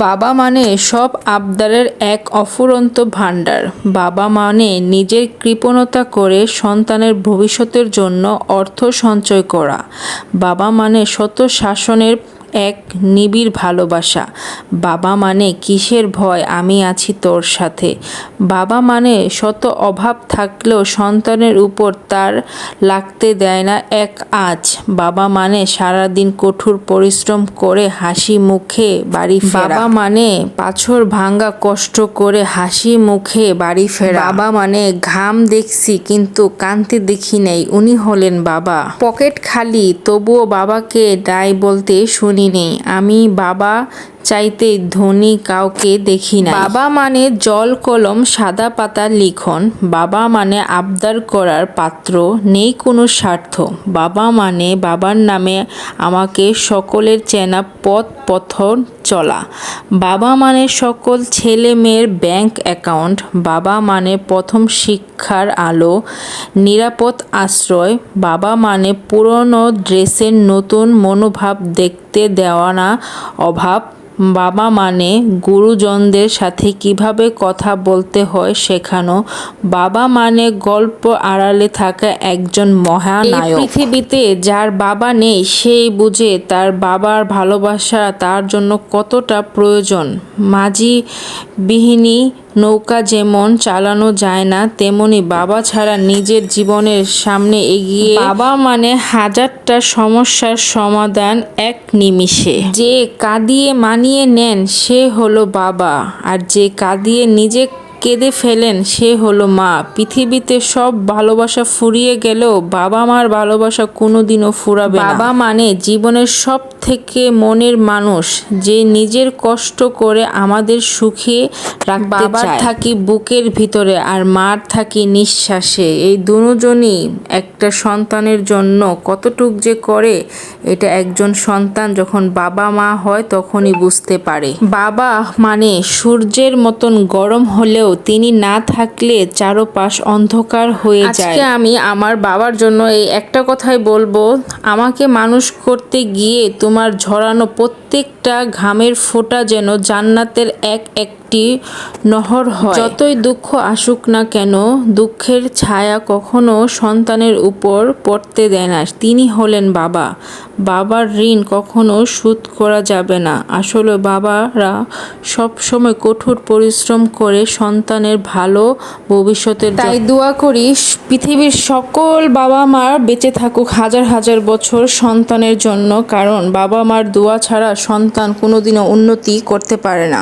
বাবা মানে সব আবদারের এক অফুরন্ত ভাণ্ডার। বাবা মানে নিজের কৃপণতা করে সন্তানের ভবিষ্যতের জন্য অর্থ সঞ্চয় করা। বাবা মানে শত শাসনের এক নিবিড় ভালোবাসা। বাবা মানে কিসের ভয়, আমি আছি তোর সাথে। বাবা মানে শত অভাব থাকলেও সন্তানের উপর তার লাগতে দেয় না এক আঁচ। বাবা মানে সারাদিন কঠোর পরিশ্রম করে হাসি মুখে বাড়ি ফেরা। বাবা মানে পাথর ভাঙা কষ্ট করে হাসি মুখে বাড়ি ফেরা। বাবা মানে ঘাম দেখছি কিন্তু কান্তি দেখি নাই, উনি হলেন বাবা। পকেট খালি তবুও বাবাকে নাই বলতে শুনি নেই, আমি বাবা চাইতে ধনী কাউকে দেখি না। বাবা মানে জল কলম সাদা পাতার লিখন। বাবা মানে আবদার করার পাত্র, নেই কোনো স্বার্থ। বাবা মানে বাবার নামে আমাকে সকলের চেনা পথ পথন চলা। বাবা মানে সকল ছেলে মেয়ের ব্যাংক অ্যাকাউন্ট। বাবা মানে প্রথম শিক্ষার আলো, নিরাপদ আশ্রয়। বাবা মানে পুরনো ড্রেসের নতুন মনোভাব দেখতে দেওয়া না অভাব। বাবা মানে গুরুজনদের সাথে কিভাবে কথা বলতে হয় শেখানো। বাবা মানে গল্প আড়ালে থাকা একজন মহানায়ক। পৃথিবীতে যার বাবা নেই সেই বুঝে তার বাবার ভালোবাসা তার জন্য কতটা প্রয়োজন। মাঝি বিহীনী নৌকা যেমন চালানো যায় না, তেমনি বাবা ছাড়া নিজের জীবনের সামনে এগিয়ে। বাবা মানে হাজারটা সমস্যার সমাধান এক নিমিষে। যে কাঁদিয়ে মানিয়ে নেন সে হলো বাবা, আর যে কাঁদিয়ে নিজে কেঁদে ফেলেন সে হলো মা। পৃথিবীতে সব ভালোবাসা ফুরিয়ে গেলেও বাবা মার ভালোবাসা কোনোদিনও ফুরাবে না। বাবা মানে জীবনের সব থেকে মনের মানুষ, যে নিজের কষ্ট করে আমাদের সুখে রাখতে চায়। বাবার থাকি বুকের ভিতরে আর মার থাকি নিঃশ্বাসে। এই দুজনই একটা সন্তানের জন্য কতটুক যে করে, এটা একজন সন্তান যখন বাবা মা হয় তখনই বুঝতে পারে। বাবা মানে সূর্যের মতন গরম হলেও তিনি না থাকলে চারপাশ অন্ধকার হয়ে যায়। আজকে আমি আমার বাবার জন্য এই একটা কথাই বলবো, আমাকে মানুষ করতে গিয়ে তোমার ঝরানো প্রত্যেকটা ঘামের ফোঁটা যেন জান্নাতের এক একটি নহর হয়। যতই দুঃখ আসুক না কেন, দুঃখের ছায়া কখনো সন্তানের উপর পড়তে দেয় না। তিনি হলেন বাবা। বাবার ঋণ কখনো শোধ করা যাবে না। আসলে বাবারা সবসময় কঠোর পরিশ্রম করে সন্তানের ভালো ভবিষ্যতের জন্য। তাই দোয়া করি পৃথিবীর সকল বাবা মা বেঁচে থাকুক হাজার হাজার বছর সন্তানের জন্য, কারণ বাবা মার দোয়া ছাড়া সন্তান কোনোদিনও উন্নতি করতে পারে না।